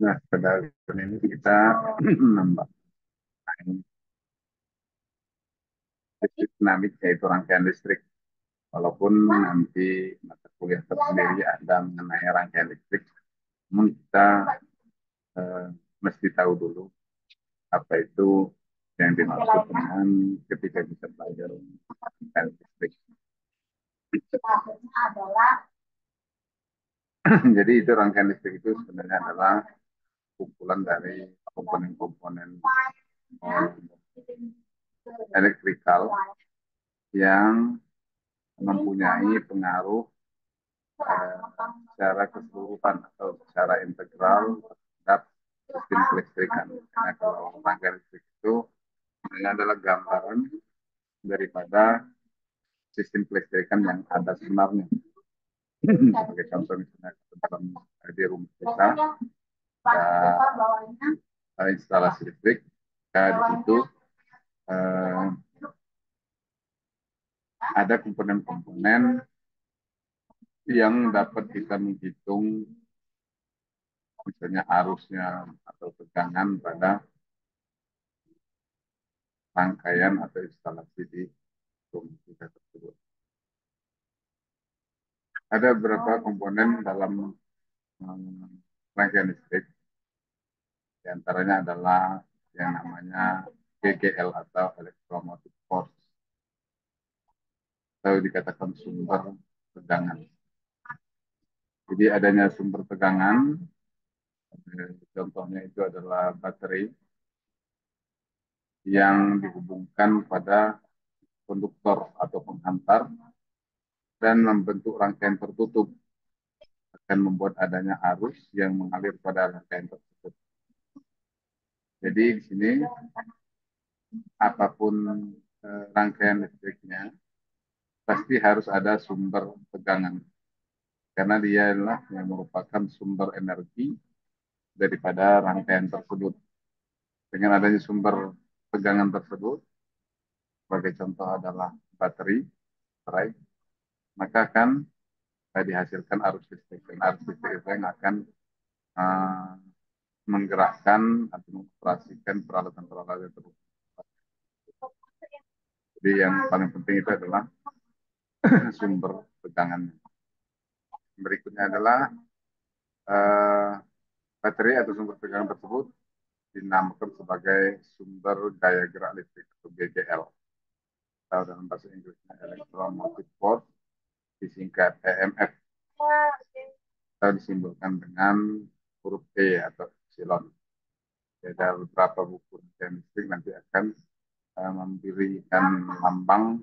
Nah, pada tahun ini kita menambah listrik dinamik yaitu rangkaian listrik. Walaupun nanti mata kuliah tersendiri ada mengenai rangkaian listrik, namun kita eh, mesti tahu dulu apa itu yang dimaksud dengan ketika kita belajar rangkaian listrik. Jadi itu rangkaian listrik itu sebenarnya adalah kumpulan dari komponen-komponen eh, elektrikal yang mempunyai pengaruh eh, secara keseluruhan atau secara integral terhadap sistem kelistrikan. Karena kalau rangkaian listrik itu sebenarnya adalah gambaran daripada sistem kelistrikan yang ada sebenarnya. Sebagai contoh misalnya dalam di rumah kita ada instalasi listrik, di situ eh, ada komponen-komponen yang dapat kita menghitung misalnya arusnya atau tegangan pada rangkaian atau instalasi di rumah kita tersebut. Ada beberapa komponen dalam rangkaian listrik, di antaranya adalah yang namanya GGL atau electromotive force, atau dikatakan sumber tegangan. Jadi adanya sumber tegangan, contohnya itu adalah baterai yang dihubungkan pada konduktor atau penghantar dan membentuk rangkaian tertutup, akan membuat adanya arus yang mengalir pada rangkaian tersebut. Jadi di sini apapun rangkaian listriknya pasti harus ada sumber tegangan karena dia adalah yang merupakan sumber energi daripada rangkaian tersebut. Dengan adanya sumber tegangan tersebut, sebagai contoh adalah baterai, maka akan dihasilkan arus listrik. Dan arus listrik itu yang akan uh, menggerakkan atau mengoperasikan peralatan-peralatan tersebut. Jadi yang paling penting itu adalah sumber tegangannya. Berikutnya adalah uh, baterai atau sumber tegangan tersebut dinamakan sebagai sumber gaya gerak listrik atau GGL. Atau dalam bahasa Inggrisnya electromotive force, disingkat EMF, atau disimbolkan dengan huruf E atau epsilon. Ada beberapa buku listrik nanti akan memberikan lambang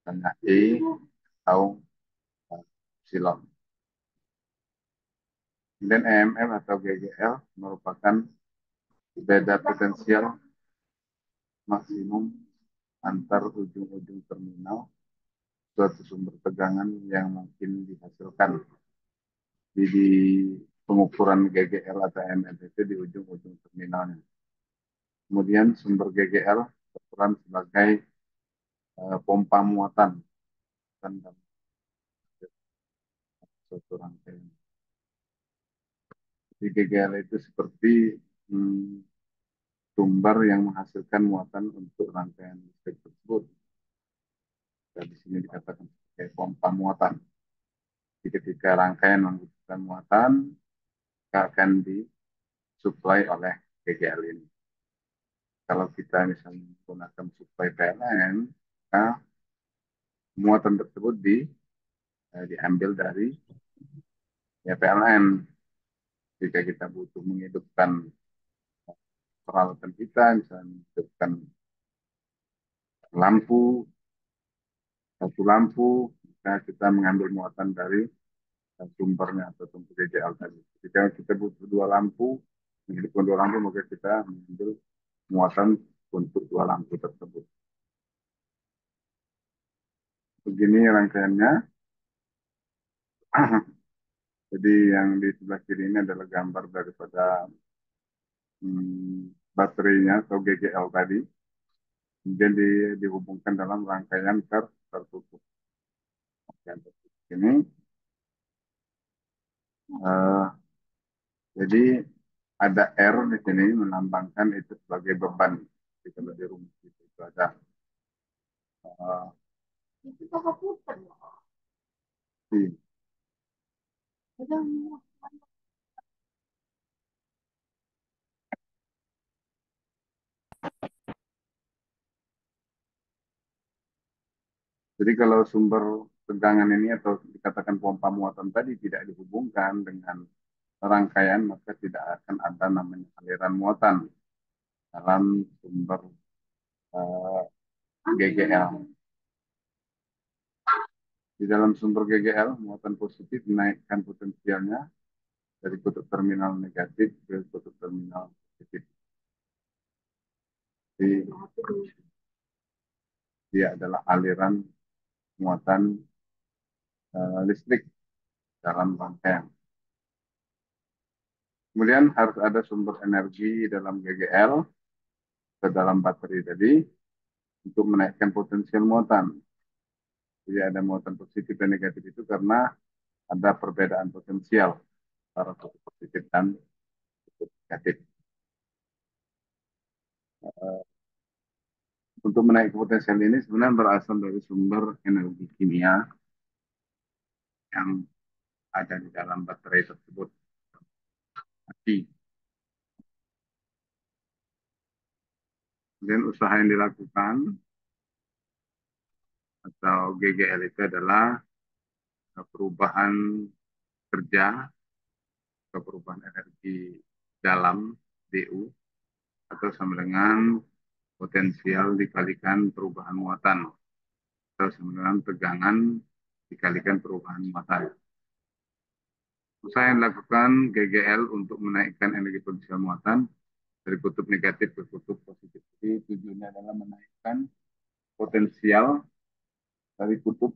misalnya E atau epsilon. Kemudian EMF atau GGL merupakan beda potensial maksimum antar ujung-ujung terminal suatu sumber tegangan yang mungkin dihasilkan di pengukuran GGL atau EMF itu di ujung-ujung terminalnya. Kemudian sumber GGL berperan sebagai pompa muatan dan suatu rangkaian. Di GGL itu seperti sumber yang menghasilkan muatan untuk rangkaian listrik tersebut. Dan di sini dikatakan sebagai pompa muatan. Jadi ketika rangkaian membutuhkan muatan, akan disuplai oleh GGL ini. Kalau kita misalnya menggunakan suplai PLN, maka muatan tersebut diambil dari ya, PLN. Jika kita butuh menghidupkan peralatan kita, misalnya menghidupkan lampu, satu lampu, maka kita mengambil muatan dari sumbernya atau sumber GGL tadi. Jika kita butuh dua lampu, menghidupkan dua lampu, maka kita mengambil muatan untuk dua lampu tersebut. Begini rangkaiannya. Jadi yang di sebelah kiri ini adalah gambar daripada baterainya atau GGL tadi. Kemudian dihubungkan dalam rangkaian tertutup. Rangkaian tertutup ini, eh, jadi ada R di sini melambangkan itu sebagai beban. Jadi kalau di rumus itu ada eh, si. Jadi kalau sumber tegangan ini atau dikatakan pompa muatan tadi tidak dihubungkan dengan rangkaian, maka tidak akan ada namanya aliran muatan dalam sumber eh, GGL. Di dalam sumber GGL, muatan positif menaikkan potensialnya dari kutub terminal negatif ke kutub terminal positif. Jadi, dia adalah aliran muatan listrik dalam rangkaian. Kemudian harus ada sumber energi dalam GGL ke dalam baterai tadi untuk menaikkan potensial muatan. Jadi ada muatan positif dan negatif itu karena ada perbedaan potensial antara kutub positif dan kutub negatif. Untuk menaikkan potensial ini sebenarnya berasal dari sumber energi kimia yang ada di dalam baterai tersebut. Mati. Kemudian usaha yang dilakukan atau GGL itu adalah perubahan kerja atau perubahan energi dalam DU atau sama dengan potensial dikalikan perubahan muatan atau sama dengan tegangan dikalikan perubahan muatan. Usaha yang dilakukan GGL untuk menaikkan energi potensial muatan dari kutub negatif ke kutub positif. Jadi tujuannya adalah menaikkan potensial dari kutub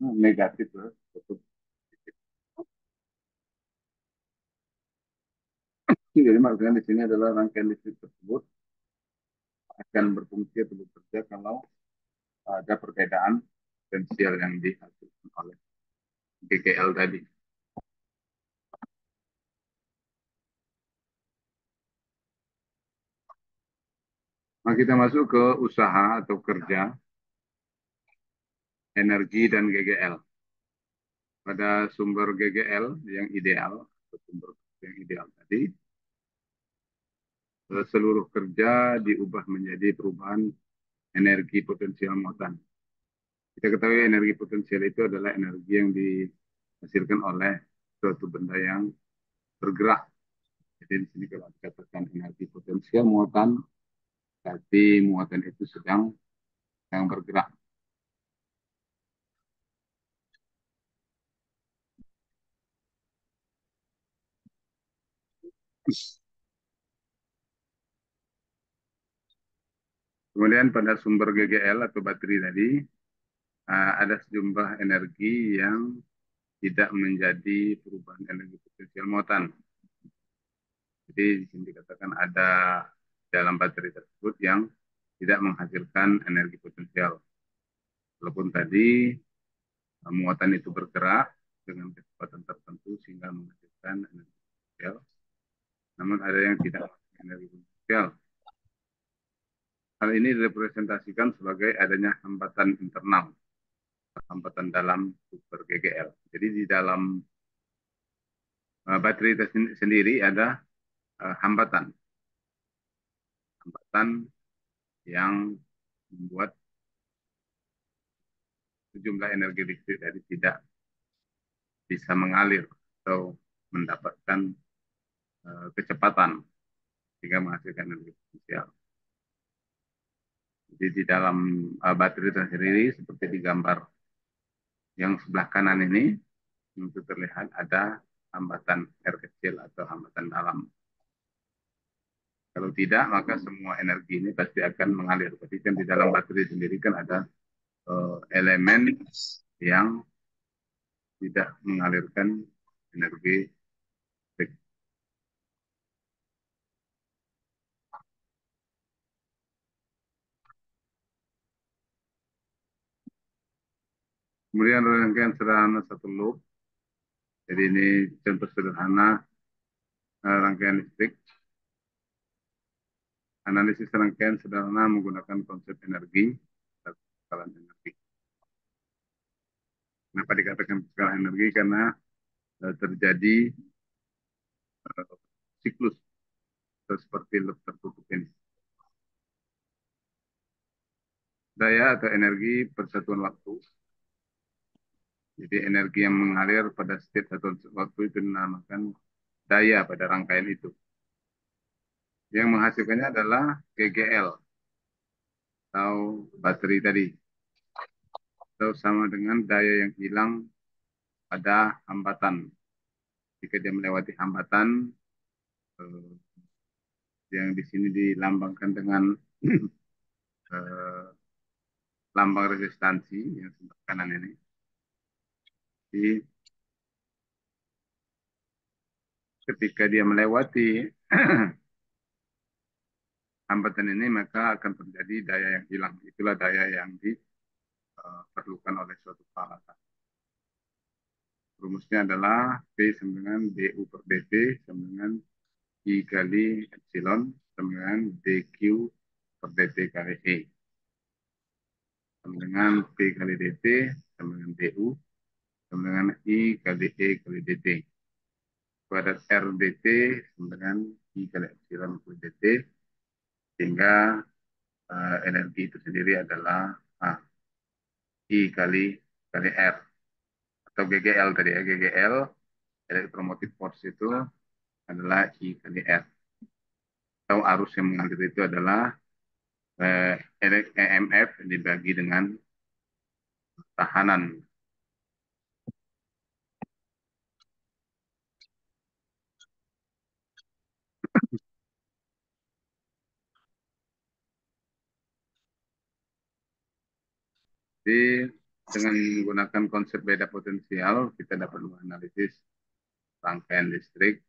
negatif ke kutub positif. Jadi maksudnya di sini adalah rangkaian listrik tersebut akan berfungsi atau bekerja kalau ada perbedaan potensial yang dihasilkan oleh GGL tadi. Nah, kita masuk ke usaha atau kerja, energi, dan GGL. Pada sumber GGL yang ideal, atau sumber yang ideal tadi, seluruh kerja diubah menjadi perubahan energi potensial muatan. Kita ketahui energi potensial itu adalah energi yang dihasilkan oleh suatu benda yang bergerak. Jadi di sini kalau dikatakan energi potensial muatan, berarti muatan itu sedang bergerak. Kemudian pada sumber GGL atau baterai tadi, ada sejumlah energi yang tidak menjadi perubahan energi potensial muatan. Jadi di sini dikatakan ada dalam baterai tersebut yang tidak menghasilkan energi potensial. Walaupun tadi muatan itu bergerak dengan kecepatan tertentu sehingga menghasilkan energi potensial, namun ada yang tidak menghasilkan energi potensial. Hal ini direpresentasikan sebagai adanya hambatan internal, hambatan dalam sumber GGL. Jadi di dalam baterai itu sendiri ada hambatan, hambatan yang membuat sejumlah energi listrik tadi tidak bisa mengalir atau mendapatkan kecepatan sehingga menghasilkan energi potensial. Jadi di dalam baterai itu sendiri seperti di gambar yang sebelah kanan ini itu terlihat ada hambatan R kecil atau hambatan dalam. Kalau tidak, maka semua energi ini pasti akan mengalir. Tapi kan di dalam baterai sendiri kan ada elemen yang tidak mengalirkan energi listrik. Kemudian rangkaian sederhana satu loop. Jadi ini contoh sederhana rangkaian listrik. Analisis rangkaian sederhana menggunakan konsep energi dan persoalan energi. Kenapa dikatakan persoalan energi? Karena terjadi siklus seperti loop tertutup ini. Daya atau energi persatuan waktu. Jadi energi yang mengalir pada setiap satu waktu itu dinamakan daya pada rangkaian itu. Yang menghasilkannya adalah GGL atau baterai tadi. Atau sama dengan daya yang hilang pada hambatan. Jika dia melewati hambatan eh, yang di sini dilambangkan dengan eh, lambang resistansi yang sebelah kanan ini. Jadi ketika dia melewati hambatan ini maka akan terjadi daya yang hilang. Itulah daya yang diperlukan oleh suatu peralatan. Rumusnya adalah P sama dengan DU per dt sama dengan I kali epsilon sama dengan dq per dt kali E. Sama dengan P kali dt sama dengan DU sama dengan I kali E kali dt. Kuadrat R dt sama dengan I kali epsilon kali dt. Sehingga energi itu sendiri adalah I kali R. Atau GGL tadi ya. GGL, electromotive force itu adalah I kali R. Atau arus yang mengalir itu adalah EMF dibagi dengan tahanan. Jadi dengan menggunakan konsep beda potensial, kita dapat menganalisis rangkaian listrik.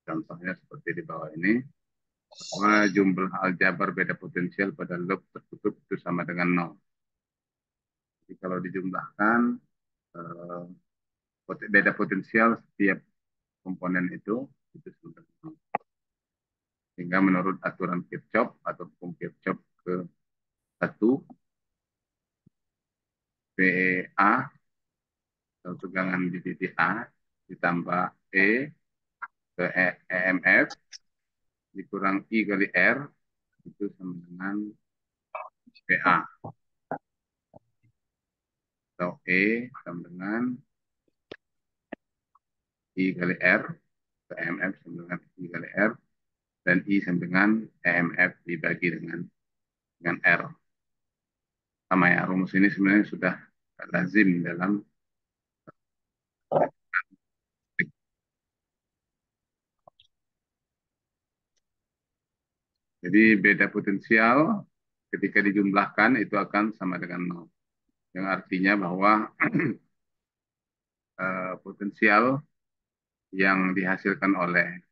Contohnya seperti di bawah ini, bahwa jumlah aljabar beda potensial pada loop tertutup itu sama dengan 0. Jadi kalau dijumlahkan, eh, beda potensial setiap komponen itu sama dengan 0. Sehingga menurut aturan Kirchhoff atau hukum Kirchhoff ke 1, PA atau tegangan di titik A ditambah E ke EMF dikurang I kali R itu sama dengan PA atau E sama dengan I kali R ke EMF sama dengan I kali R dan I sama dengan EMF dibagi dengan R. Sama ya, rumus ini sebenarnya sudah lazim dalam. Jadi beda potensial ketika dijumlahkan itu akan sama dengan 0. Yang artinya bahwa potensial yang dihasilkan oleh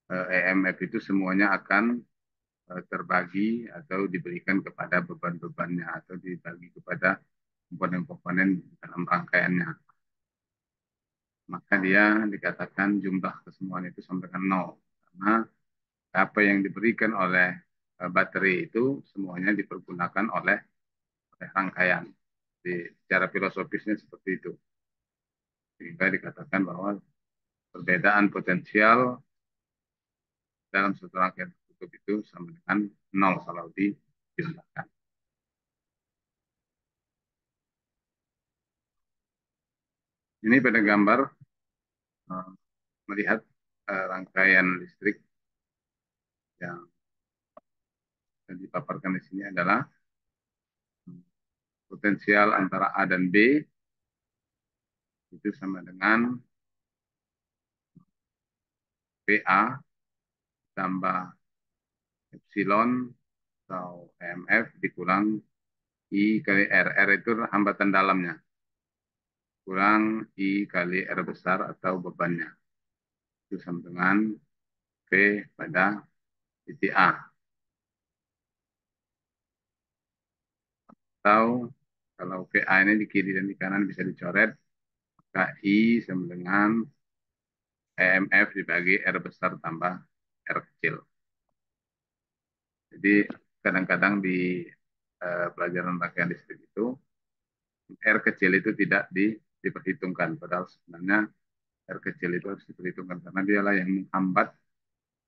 EMF itu semuanya akan terbagi atau diberikan kepada beban-bebannya atau dibagi kepada komponen-komponen dalam rangkaiannya. Maka dia dikatakan jumlah kesemuanya itu sama dengan 0. Karena apa yang diberikan oleh baterai itu semuanya dipergunakan oleh rangkaian. Secara filosofisnya seperti itu. Sehingga dikatakan bahwa perbedaan potensial dalam suatu rangkaian tertutup itu sama dengan 0 kalau dijumlahkan. Ini pada gambar melihat rangkaian listrik yang dipaparkan di sini adalah potensial antara A dan B itu sama dengan PA tambah epsilon atau EMF dikurang I kali R. R itu hambatan dalamnya. kurang I kali R besar atau bebannya. Itu sama dengan V pada titik A. Atau kalau VA ini di kiri dan di kanan bisa dicoret, maka I sama dengan EMF dibagi R besar tambah R kecil. Jadi kadang-kadang di pelajaran rangkaian listrik itu R kecil itu tidak diperhitungkan. Padahal sebenarnya R kecil itu harus diperhitungkan karena dialah yang menghambat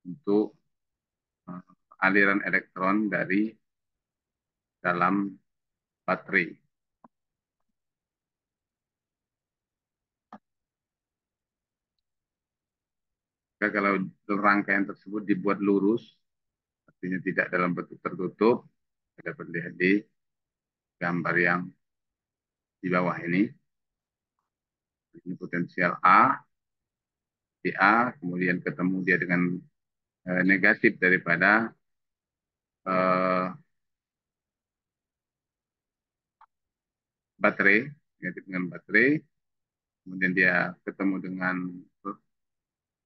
untuk aliran elektron dari dalam baterai. Maka kalau rangkaian tersebut dibuat lurus, artinya tidak dalam bentuk tertutup, dapat dilihat di gambar yang di bawah ini. Ini potensial A, di A, kemudian ketemu dia dengan negatif daripada eh, baterai, negatif dengan baterai, kemudian dia ketemu dengan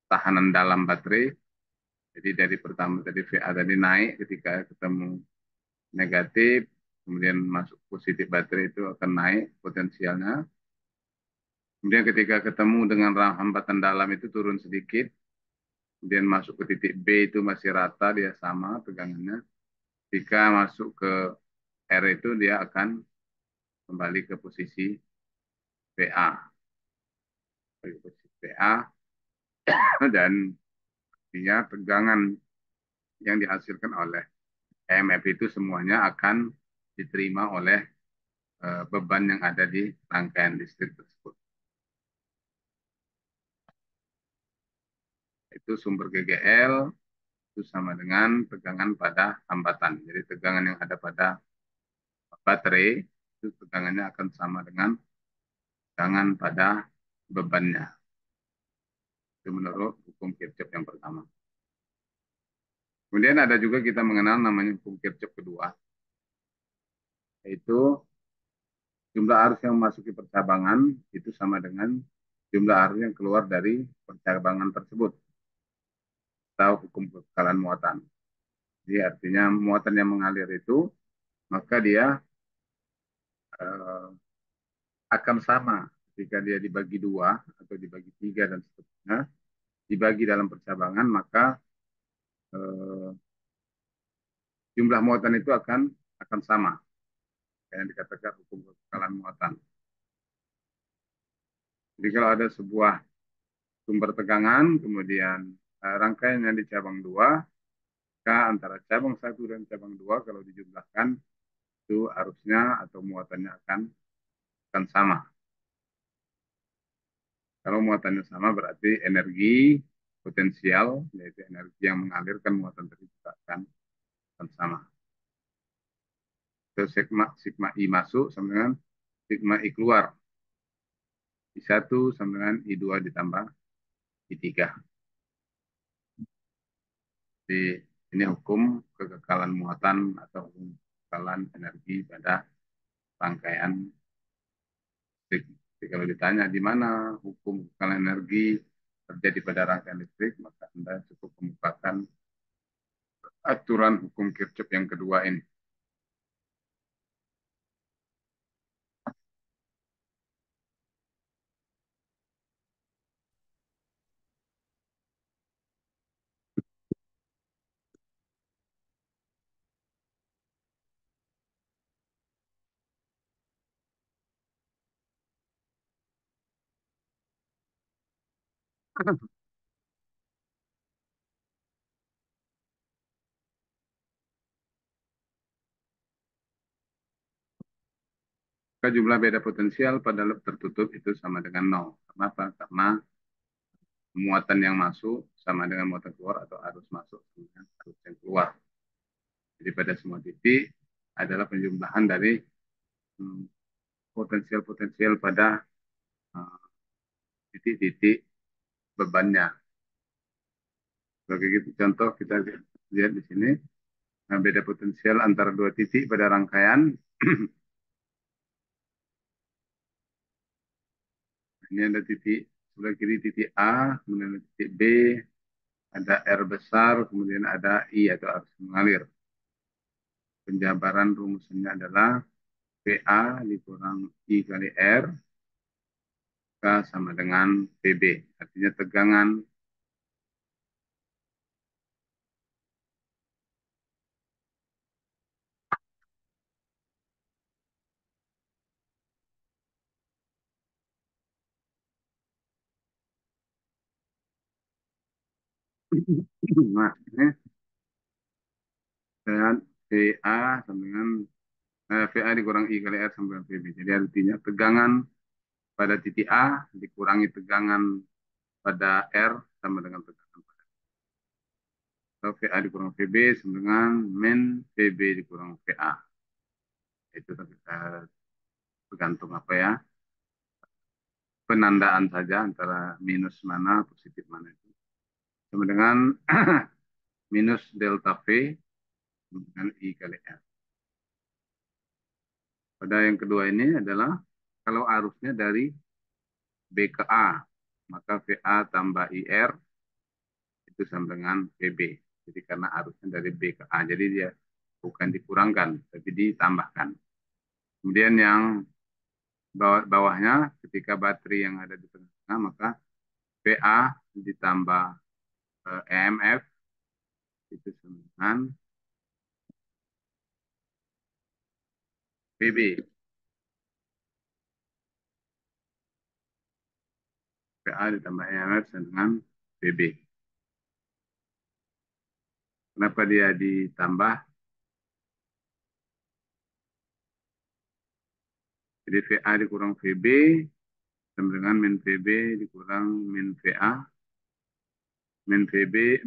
tahanan dalam baterai. Jadi dari pertama tadi VA tadi naik ketika ketemu negatif, kemudian masuk positif baterai itu akan naik potensialnya. Kemudian ketika ketemu dengan hambatan dalam itu turun sedikit, kemudian masuk ke titik B itu masih rata, dia sama tegangannya. Jika masuk ke R itu dia akan kembali ke posisi VA. Ke posisi VA dan artinya tegangan yang dihasilkan oleh EMF itu semuanya akan diterima oleh beban yang ada di rangkaian listrik tersebut. Itu sumber GGL itu sama dengan tegangan pada hambatan. Jadi tegangan yang ada pada baterai itu tegangannya akan sama dengan tegangan pada bebannya. Itu menurut hukum Kirchhoff yang pertama. Kemudian ada juga kita mengenal namanya hukum Kirchhoff kedua, yaitu jumlah arus yang memasuki percabangan itu sama dengan jumlah arus yang keluar dari percabangan tersebut, atau hukum kekekalan muatan. Jadi artinya muatan yang mengalir itu, maka dia eh, akan sama ketika dia dibagi dua atau dibagi tiga dan seterusnya, dibagi dalam percabangan, maka eh, jumlah muatan itu akan sama. Yang dikatakan hukum kekekalan muatan. Jadi kalau ada sebuah sumber tegangan, kemudian rangkaian yang di cabang dua, maka antara cabang satu dan cabang dua kalau dijumlahkan itu arusnya atau muatannya akan sama. Kalau muatannya sama berarti energi potensial, yaitu energi yang mengalirkan muatan tersebut akan sama. Terus sigma I masuk sama dengan sigma I keluar. I1 sama dengan I2 ditambah I3. Jadi ini hukum kekekalan muatan atau hukum kekekalan energi pada rangkaian listrik. Jadi kalau ditanya di mana hukum kekekalan energi terjadi pada rangkaian listrik, maka Anda cukup kemukakan aturan hukum Kirchhoff yang kedua ini. Maka jumlah beda potensial pada loop tertutup itu sama dengan nol. Kenapa? Karena muatan yang masuk sama dengan muatan keluar atau arus masuk sama dengan arus yang keluar. Jadi pada semua titik adalah penjumlahan dari hmm, potensial-potensial pada titik-titik bebannya. Sebagai gitu, contoh kita lihat di sini, beda potensial antara dua titik pada rangkaian Ini ada titik sebelah kiri titik A, kemudian ada titik B, ada R besar, kemudian ada I atau arus mengalir. Penjabaran rumusnya adalah PA dikurang I kali R, K sama dengan PB. Artinya tegangan nah, ini saya VA sama dengan VA dikurang I kali R sama dengan PB. Jadi artinya tegangan pada titik A dikurangi tegangan pada R sama dengan tegangan pada atau VA dikurang VB sama dengan min VB dikurang VA. Itu tergantung apa ya, penandaan saja antara minus mana, positif mana itu. Sama dengan minus delta V dengan I kali R. Pada yang kedua ini adalah kalau arusnya dari B ke A, maka VA tambah IR itu sama dengan VB. Jadi karena arusnya dari B ke A, jadi dia bukan dikurangkan, tapi ditambahkan. Kemudian yang bawahnya, ketika baterai yang ada di tengah-tengah, maka VA ditambah EMF itu sama dengan VB. VA ditambah EMF sama dengan VB. Kenapa dia ditambah? Jadi VA dikurang VB sama dengan min VB dikurang min VA. Min VB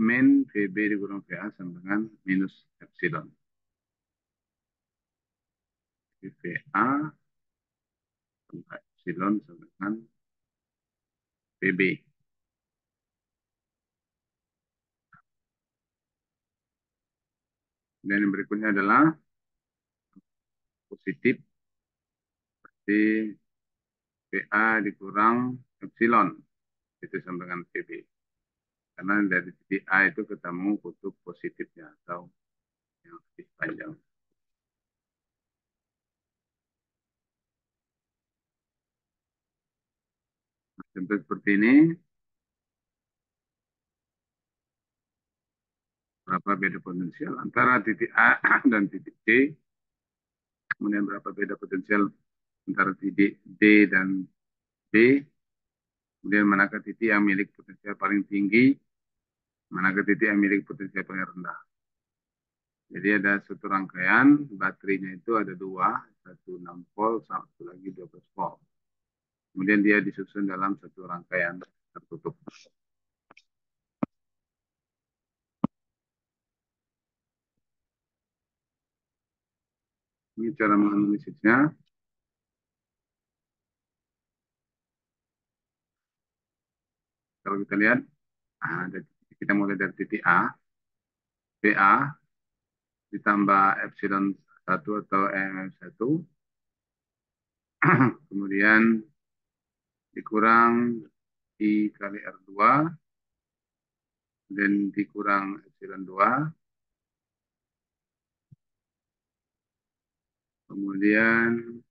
dikurang VA sama dengan minus epsilon. Jadi VA tambah epsilon sama dengan VB. Dan yang berikutnya adalah positif di VA dikurang epsilon. Itu sama dengan VB. Karena dari titik A itu ketemu kutub positifnya atau yang lebih panjang. Contoh seperti ini, berapa beda potensial antara titik A dan titik D, kemudian berapa beda potensial antara titik D dan B, kemudian manakah titik yang milik potensial paling tinggi, manakah titik yang milik potensial paling rendah. Jadi ada satu rangkaian, baterainya itu ada dua, satu 6 volt, satu lagi 12 volt. Kemudian dia disusun dalam satu rangkaian tertutup. Ini cara menganalisisnya. Kalau kita lihat, kita mulai dari titik A, PA ditambah epsilon 1 atau EMF 1, kemudian dikurang I kali R2, dan dikurang epsilon 2, kemudian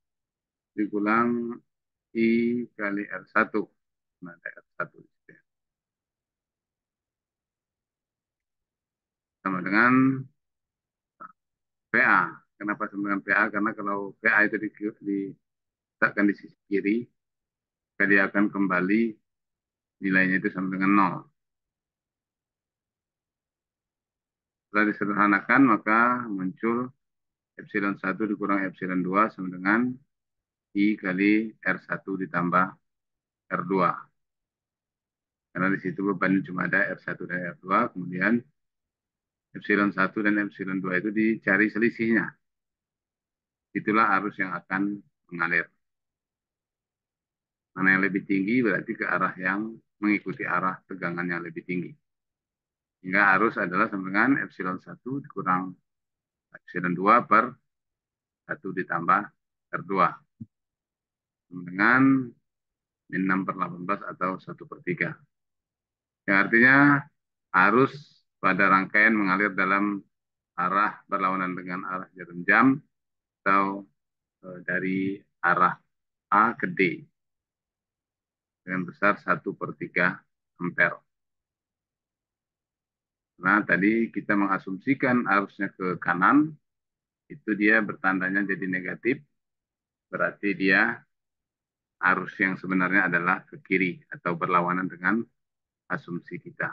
dikurang I kali R1. Nah, ada R1 sama dengan PA. Kenapa sama dengan PA? Karena kalau PA itu diletakkan di sisi kiri, maka dia akan kembali nilainya itu sama dengan 0. Setelah disederhanakan, maka muncul epsilon 1 dikurang epsilon 2 sama dengan I kali R1 ditambah R2. Karena di situ bebannya cuma ada R1 dan R2, kemudian epsilon 1 dan epsilon 2 itu dicari selisihnya. Itulah arus yang akan mengalir. Mana yang lebih tinggi berarti ke arah yang mengikuti arah tegangan yang lebih tinggi. Hingga arus adalah sama dengan epsilon 1 dikurang epsilon 2 per 1 ditambah R2. Sama dengan min 6/18 atau 1/3. Yang artinya arus pada rangkaian mengalir dalam arah berlawanan dengan arah jarum jam atau dari arah A ke D dengan besar 1/3 ampere. Nah, tadi kita mengasumsikan arusnya ke kanan, itu dia bertandanya jadi negatif, berarti dia arus yang sebenarnya adalah ke kiri atau berlawanan dengan asumsi kita.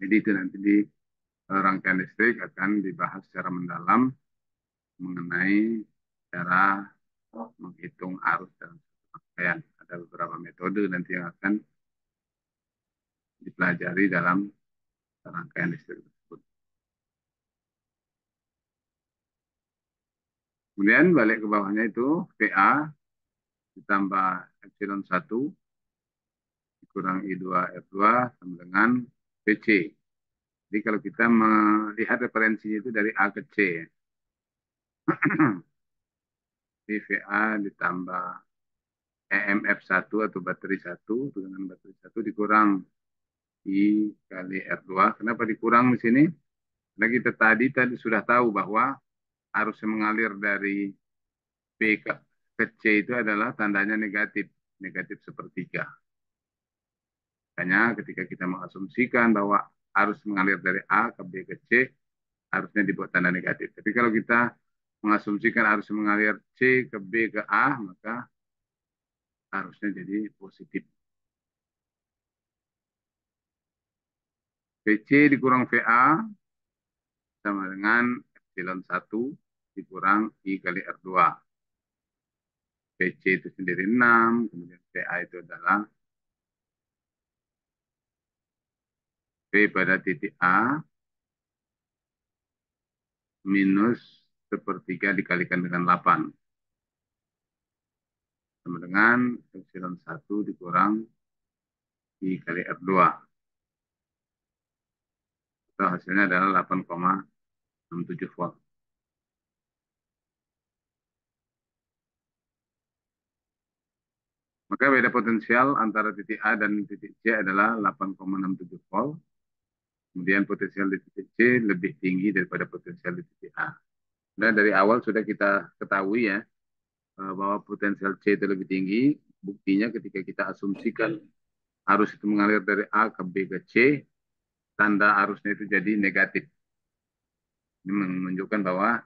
Jadi itu nanti di rangkaian listrik akan dibahas secara mendalam mengenai cara menghitung arus dalam rangkaian. Ada beberapa metode nanti yang akan dipelajari dalam rangkaian listrik tersebut. Kemudian balik ke bawahnya itu VA ditambah epsilon 1 dikurang I2R2 sama dengan PC. Jadi kalau kita melihat referensinya itu dari A ke C. Di VA ditambah EMF1 atau baterai 1 dengan baterai 1 dikurang I kali R2. Kenapa dikurang di sini? Karena kita tadi sudah tahu bahwa arus yang mengalir dari B ke C itu adalah tandanya negatif, negatif sepertiga. Makanya ketika kita mengasumsikan bahwa arus mengalir dari A ke B ke C, harusnya dibuat tanda negatif. Tapi kalau kita mengasumsikan arus mengalir C ke B ke A, maka harusnya jadi positif. VC dikurang VA sama dengan epsilon 1 dikurang I kali R2. VC itu sendiri 6, kemudian VA itu adalah V pada titik A minus sepertiga dikalikan dengan 8. Sama dengan epsilon 1 dikurang I kali R2. Atau hasilnya adalah 8,67 volt. Maka beda potensial antara titik A dan titik C adalah 8,67 volt. Kemudian potensial di titik C lebih tinggi daripada potensial di titik A. Dan dari awal sudah kita ketahui ya, bahwa potensial C itu lebih tinggi. Buktinya ketika kita asumsikan arus itu mengalir dari A ke B ke C, tanda arusnya itu jadi negatif. Ini menunjukkan bahwa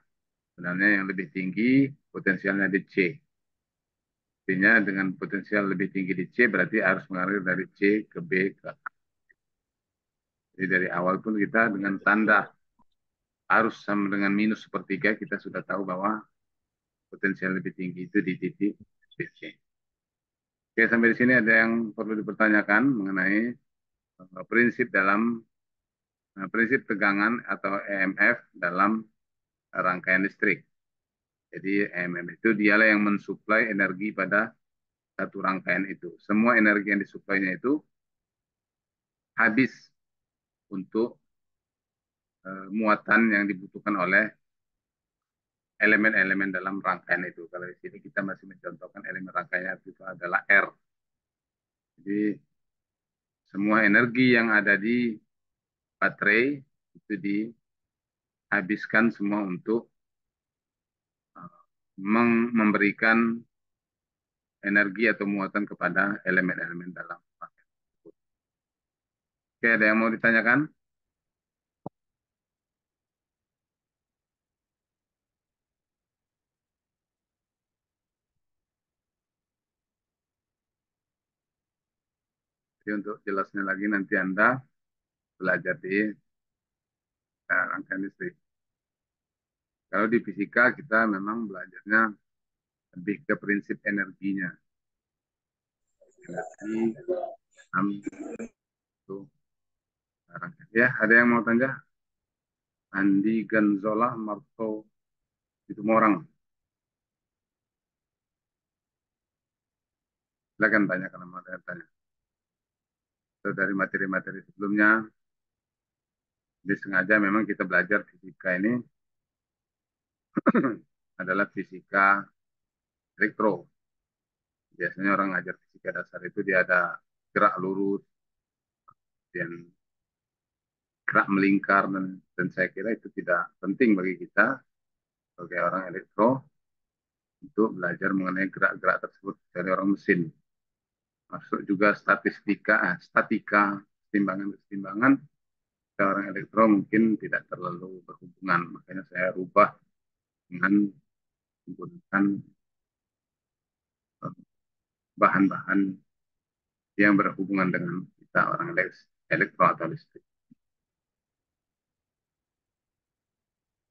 sebenarnya yang lebih tinggi potensialnya di C. Artinya dengan potensial lebih tinggi di C berarti arus mengalir dari C ke B ke A. Jadi dari awal pun kita dengan tanda arus sama dengan minus sepertiga kita sudah tahu bahwa potensial lebih tinggi itu di titik C. Oke, sampai di sini ada yang perlu dipertanyakan mengenai prinsip tegangan atau EMF dalam rangkaian listrik. Jadi EMF itu dialah yang mensuplai energi pada satu rangkaian itu. Semua energi yang disuplainya itu habis untuk muatan yang dibutuhkan oleh elemen-elemen dalam rangkaian itu. Kalau di sini kita masih mencontohkan elemen rangkaian itu adalah R. Jadi semua energi yang ada di baterai itu dihabiskan semua untuk memberikan energi atau muatan kepada elemen-elemen dalam rangkaian tersebut. Oke, ada yang mau ditanyakan? Jadi untuk jelasnya lagi nanti Anda belajar di rangkaian listrik. Kalau di fisika kita memang belajarnya lebih ke prinsip energinya. Energi, itu rangkaian. Ya, ada yang mau tanya? Andi Ganzola Marto itu orang. Silakan tanya kalau mau tanya. Atau dari materi-materi sebelumnya, disengaja memang kita belajar fisika ini adalah fisika elektro. Biasanya orang ngajar fisika dasar itu dia ada gerak lurus, dan gerak melingkar, dan saya kira itu tidak penting bagi kita sebagai orang elektro untuk belajar mengenai gerak-gerak tersebut dari orang mesin. Masuk juga statika, kesetimbangan-kesetimbangan, orang elektro mungkin tidak terlalu berhubungan. Makanya saya rubah dengan menggunakan eh, bahan-bahan yang berhubungan dengan kita orang elektro atau listrik.